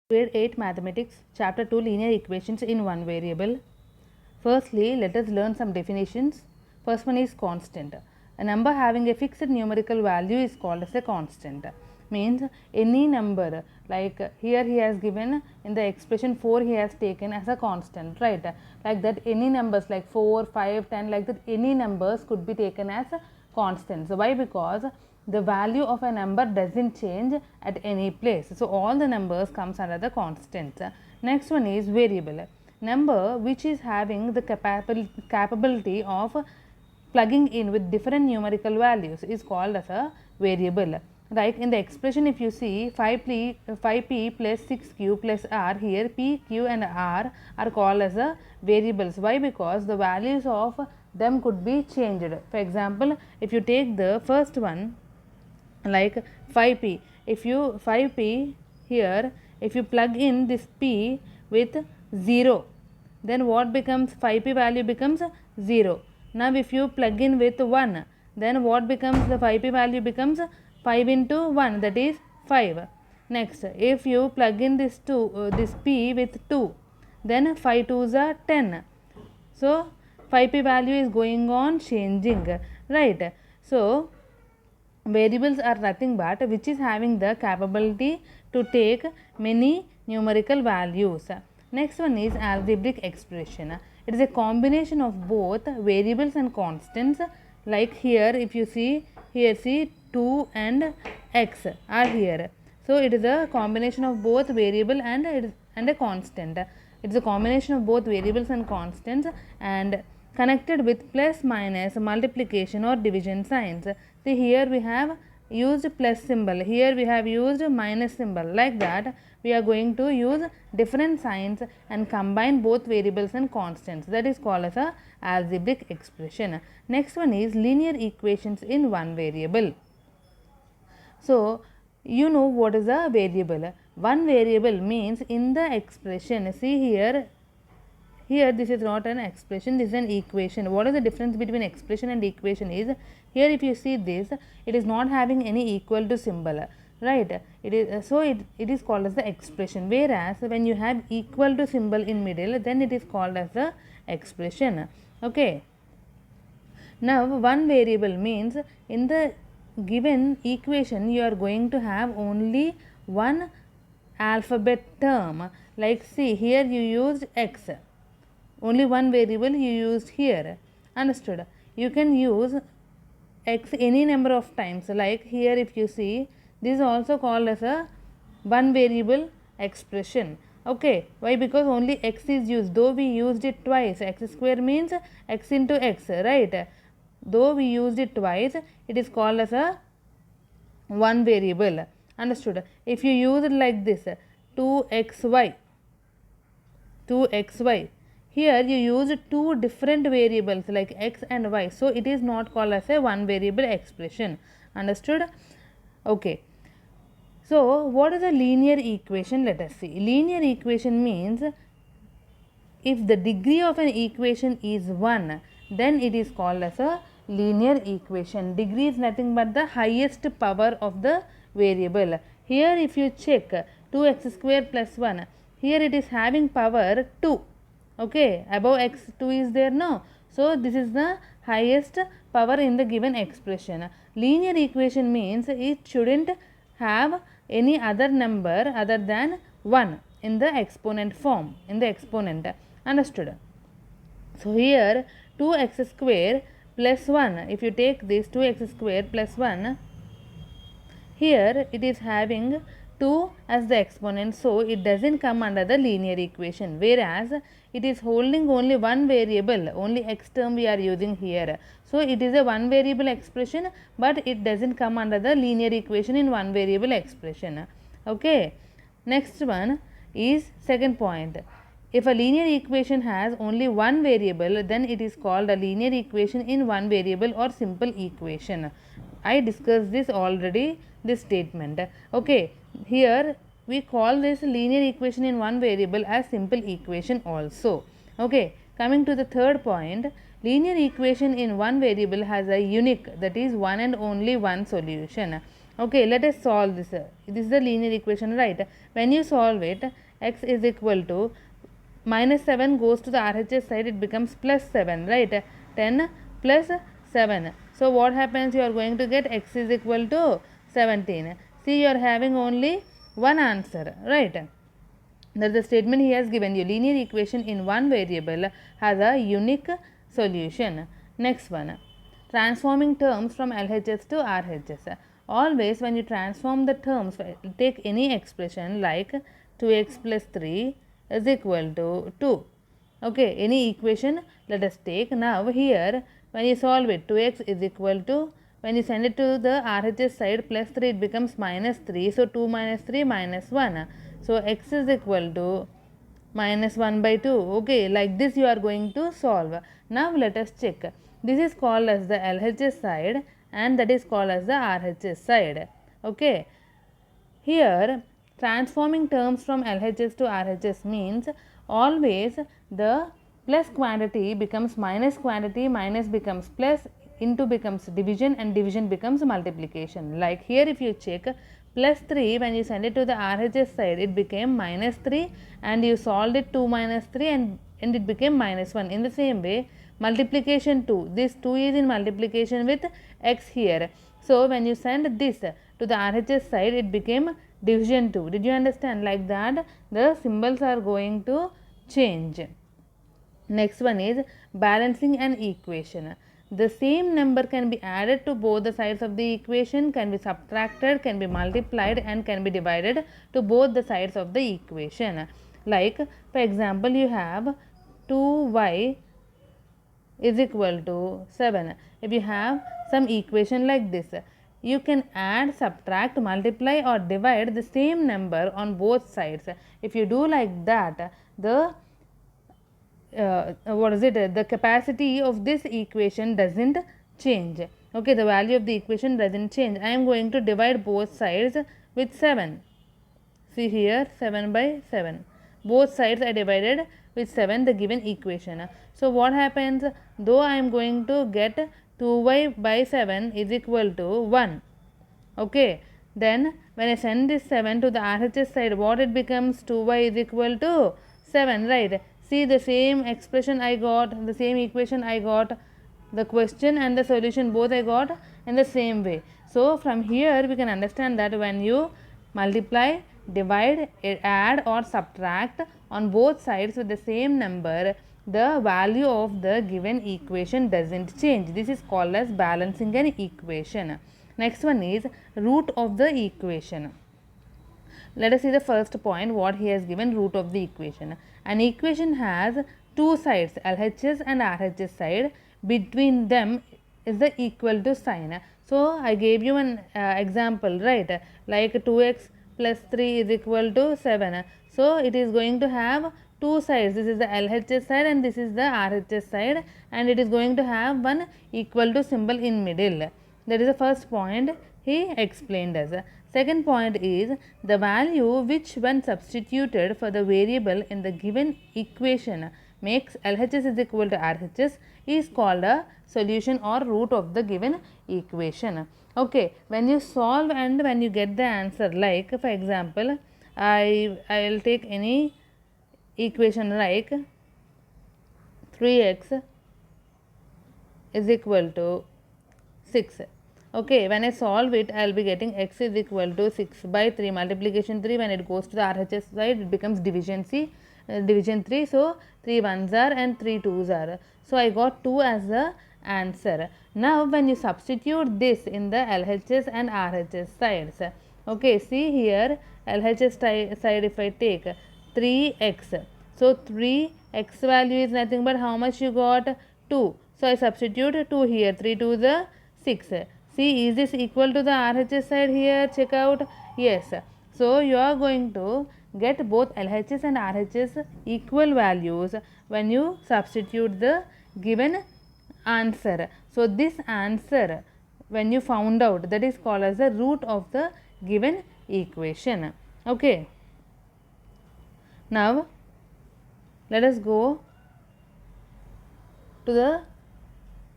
Grade 8 Mathematics, Chapter 2 Linear Equations in One Variable. Firstly, let us learn some definitions. First one is constant. A number having a fixed numerical value is called as a constant. Means any number, like here he has given in the expression 4 he has taken as a constant, right? Like that any numbers like 4, 5, 10, like that any numbers could be taken as constants. Why? Because the value of a number doesn't change at any place. So all the numbers comes under the constants. Next one is variable. Number which is having the capability of plugging in with different numerical values is called as a variable. Like in the expression, if you see 5p plus 6q plus r, here p, q and r are called as a variables. Why? Because the values of them could be changed. For example, if you take the first one, like 5p, if you 5p here, if you plug in this p with 0, then what becomes? 5p value becomes 0. Now if you plug in with 1, then what becomes? The 5p value becomes 5 into 1, that is 5. Next, if you plug in this p with 2, then 5 2s are 10. So 5p value is going on changing, right? So variables are nothing but which is having the capability to take many numerical values. Next one is algebraic expression. It is a combination of both variables and constants. Like here, if you see, here see 2 and x are here. So it is a combination of both variable and a constant. It is a combination of both variables and constants and connected with plus, minus, multiplication or division signs. See, here we have used plus symbol, here we have used minus symbol. Like that we are going to use different signs and combine both variables and constants. That is called as a algebraic expression. Next one is linear equations in one variable. So you know what is a variable. One variable means in the expression, see here this is not an expression, this is an equation. What is the difference between expression and equation is, here if you see this, it is not having any equal to symbol, right? It is so it is called as the expression, whereas when you have equal to symbol in middle, then it is called as the expression. Okay, now one variable means in the given equation you are going to have only one alphabet term. Like see, here you used x, only one variable you used here. Understood? You can use x any number of times. Like here if you see, this is also called as a one variable expression. Okay, why? Because only x is used, though we used it twice. X square means x into x, right? Though we used it twice, it is called as a one variable. Understood? If you use it like this, 2xy, here you use two different variables like x and y, so it is not called as a one variable expression. Understood? Okay, so what is a linear equation? Let us see. Linear equation means if the degree of an equation is 1, then it is called as a linear equation. Degree is nothing but the highest power of the variable. Here if you check 2x square plus 1, here it is having power 2. Okay, above x 2 is there, no? So this is the highest power in the given expression. Linear equation means it shouldn't have any other number other than 1 in the exponent form, in the exponent. Understood? So here 2x square plus 1, if you take this 2x square plus 1, here it is having 2 as the exponent, so it doesn't come under the linear equation, whereas it is holding only one variable, only x term we are using here. So it is a one variable expression, but it doesn't come under the linear equation in one variable expression. Okay, next one is second point. If a linear equation has only one variable, then it is called a linear equation in one variable or simple equation. I discussed this already, this statement. Okay, here we call this linear equation in one variable as simple equation also. Okay, coming to the third point, linear equation in one variable has a unique, that is one and only one solution. Okay, let us solve this. This is the linear equation, right? When you solve it, x is equal to minus 7 goes to the RHS side, it becomes plus 7, right? 10 plus 7. So what happens? You are going to get x is equal to 17. See, you are having only one answer, right? That the statement he has given you, linear equation in one variable has a unique solution. Next one, transforming terms from LHS to RHS. Always when you transform the terms, take any expression like 2x plus 3 is equal to 2. Okay, any equation let us take. Now here when you solve it, 2x is equal to, when you send it to the RHS side, plus 3, it becomes minus 3. So 2 minus 3 minus 1. So x is equal to minus 1 by 2. Okay, like this you are going to solve. Now let us check. This is called as the LHS side and that is called as the RHS side. Okay. Here, transforming terms from LHS to RHS means always the plus quantity becomes minus quantity, minus becomes plus, into becomes division and division becomes multiplication. Like here if you check, plus 3 when you send it to the RHS side, it became minus 3 and you solved it 2 minus 3 and it became minus 1. In the same way, multiplication 2, this 2 is in multiplication with x here. So when you send this to the RHS side, it became division 2. Did you understand? Like that the symbols are going to change. Next one is balancing an equation. The same number can be added to both the sides of the equation, can be subtracted, can be multiplied and can be divided to both the sides of the equation. Like for example, you have 2y is equal to 7. If you have some equation like this, you can add, subtract, multiply or divide the same number on both sides. If you do like that, the the capacity of this equation doesn't change. Okay, the value of the equation doesn't change. I am going to divide both sides with 7. See here, 7 by 7. Both sides are divided with 7, the given equation. So what happens? Though I am going to get 2y by 7 is equal to 1. Okay. Then when I send this 7 to the RHS side, what it becomes? 2y is equal to 7, right? See, the same expression I got, the same equation I got, the question and the solution both I got in the same way. So from here we can understand that when you multiply, divide, add or subtract on both sides with the same number, the value of the given equation doesn't change. This is called as balancing an equation. Next one is root of the equation. Let us see the first point, what he has given, root of the equation. An equation has two sides, LHS and RHS side. Between them is the equal to sign. So I gave you an example, right? Like 2x plus 3 is equal to 7. So it is going to have two sides. This is the LHS side and this is the RHS side, and it is going to have one equal to symbol in middle. That is the first point he explained us. Second point is the value which when substituted for the variable in the given equation makes LHS is equal to RHS is called a solution or root of the given equation. Okay, when you solve and when you get the answer, like for example, I will take any equation like 3x is equal to 6. Okay, when I solve it, I will be getting x is equal to 6 by 3, multiplication 3. When it goes to the RHS side, it becomes division 3. So 3 ones are and 3 twos are. So I got 2 as the answer. Now when you substitute this in the LHS and RHS sides, okay, see here LHS side if I take 3x, so 3x value is nothing but how much you got? 2. So I substitute 2 here, 3 to the 6. See, is this equal to the RHS side here? Check out. Yes. So you are going to get both LHS and RHS equal values when you substitute the given answer. So this answer when you found out, that is called as the root of the given equation. Okay. Now let us go to the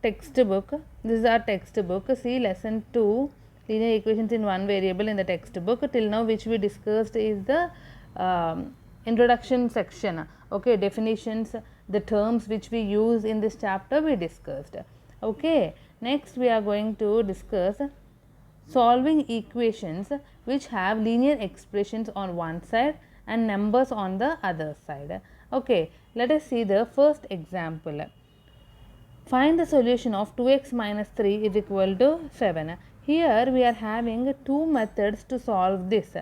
textbook. This is our textbook. See lesson 2, linear equations in one variable in the textbook. Till now which we discussed is the introduction section. Okay, definitions, the terms which we use in this chapter we discussed. Okay, next we are going to discuss solving equations which have linear expressions on one side and numbers on the other side. Okay, let us see the first example. Find the solution of 2x minus 3 is equal to 7. Here we are having two methods to solve this.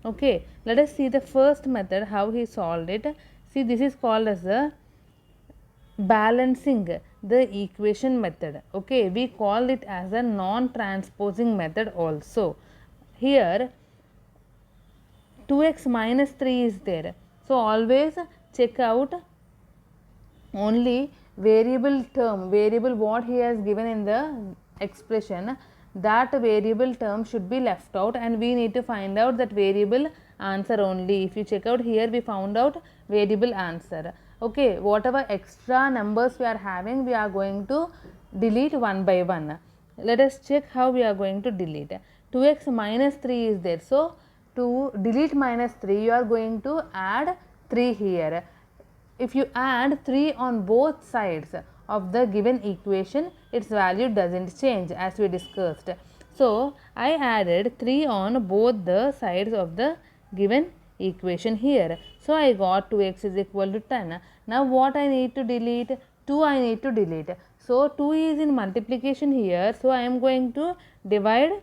Okay, let us see the first method, how he solved it. See, this is called as the balancing the equation method. Okay, we call it as a non-transposing method also. Here 2x minus 3 is there. So, always check out only variable term, variable what he has given in the expression, that variable term should be left out, and we need to find out that variable answer only. If you check out here, we found out variable answer. Okay, whatever extra numbers we are having, we are going to delete one by one. Let us check how we are going to delete. 2x minus 3 is there. So, to delete minus 3, you are going to add 3 here. If you add 3 on both sides of the given equation, its value doesn't change as we discussed. So, I added 3 on both the sides of the given equation here. So, I got 2x is equal to 10. Now, what I need to delete? 2 I need to delete. So, 2 is in multiplication here. So, I am going to divide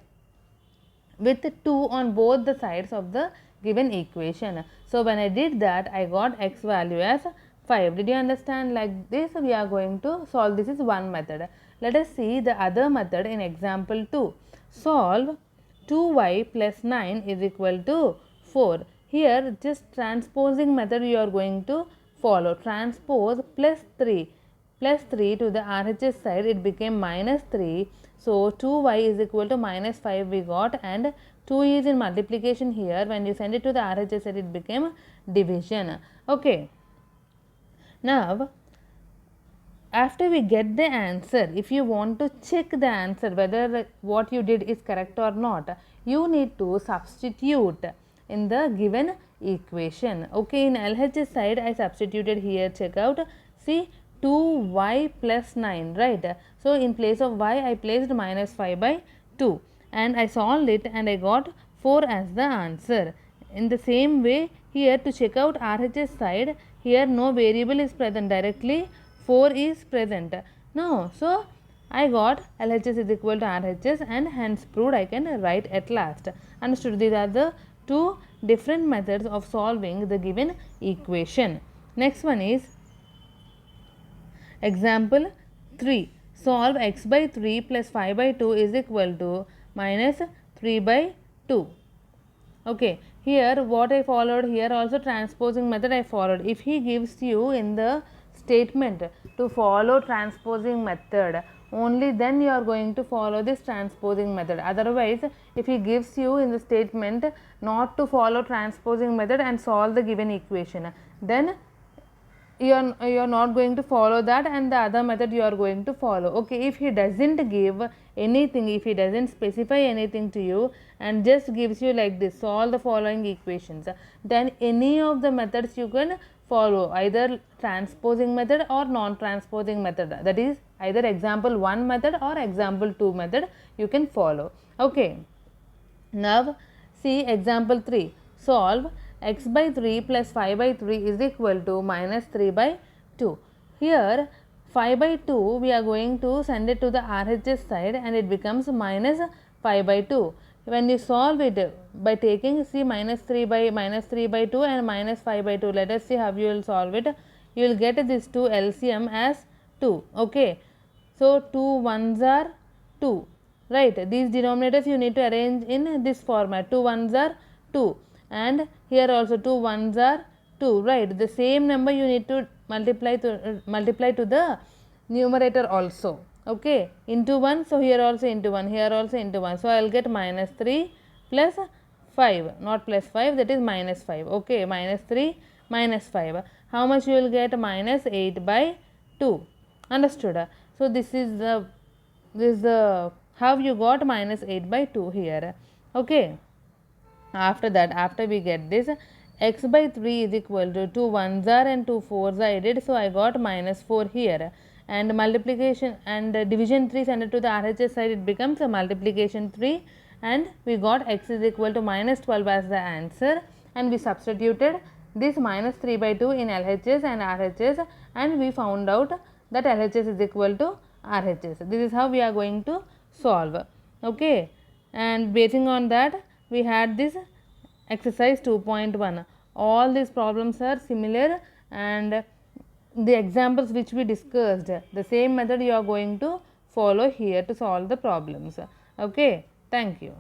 with 2 on both the sides of the given equation. So, when I did that, I got x value as 5. Did you understand? Like this we are going to solve. This is one method. Let us see the other method in example 2. Solve 2y plus 9 is equal to 4. Here just transposing method you are going to follow. Transpose plus 3 to the RHS side, it became minus 3. So, 2y is equal to minus 5 we got, and 2 is in multiplication here. When you send it to the RHS side, it became division. Okay. Now, after we get the answer, if you want to check the answer whether what you did is correct or not, you need to substitute in the given equation. Okay, in LHS side I substituted here. Check out, see 2y plus 9, right? So, in place of y I placed minus 5 by 2 and I solved it and I got 4 as the answer. In the same way, here to check out RHS side, here no variable is present, directly 4 is present. No, so I got LHS is equal to RHS and hence proved I can write at last. Understood? These are the two different methods of solving the given equation. Next one is example 3. Solve x by 3 plus 5 by 2 is equal to minus 3 by 2. Okay, here what I followed, here also transposing method I followed. If he gives you in the statement to follow transposing method, only then you are going to follow this transposing method. Otherwise, if he gives you in the statement not to follow transposing method and solve the given equation, then you are not going to follow that, and the other method you are going to follow. Okay, if he doesn't give anything, if he doesn't specify anything to you and just gives you like this, solve the following equations, then any of the methods you can follow, either transposing method or non-transposing method, that is either example 1 method or example 2 method you can follow. Okay, now see example 3. Solve x by 3 plus 5 by 3 is equal to minus 3 by 2. Here 5 by 2 we are going to send it to the RHS side and it becomes minus 5 by 2. When you solve it by taking, see, minus 3 by 2 and minus 5 by 2, let us see how you will solve it. You will get this 2 LCM as 2. Okay, so 2 ones are 2, right? These denominators you need to arrange in this format. 2 ones are 2 and here also 2 ones are 2, right? The same number you need to multiply to the numerator also. Okay, into 1, so here also into 1, here also into 1. So, I will get minus 3 plus 5, not plus 5, that is minus 5. Okay, minus 3 minus 5. How much you will get? Minus 8 by 2. Understood? So, this is the how you got minus 8 by 2 here. Okay. After that, after we get this, x by 3 is equal to 2 1s are and 2 4s are added, so I got minus 4 here, and multiplication and division 3 send it to the RHS side, it becomes a multiplication 3, and we got x is equal to minus 12 as the answer, and we substituted this minus 3 by 2 in LHS and RHS, and we found out that LHS is equal to RHS. This is how we are going to solve. Okay, and basing on that, we had this exercise 2.1. All these problems are similar, and the examples which we discussed, the same method you are going to follow here to solve the problems. Okay, thank you.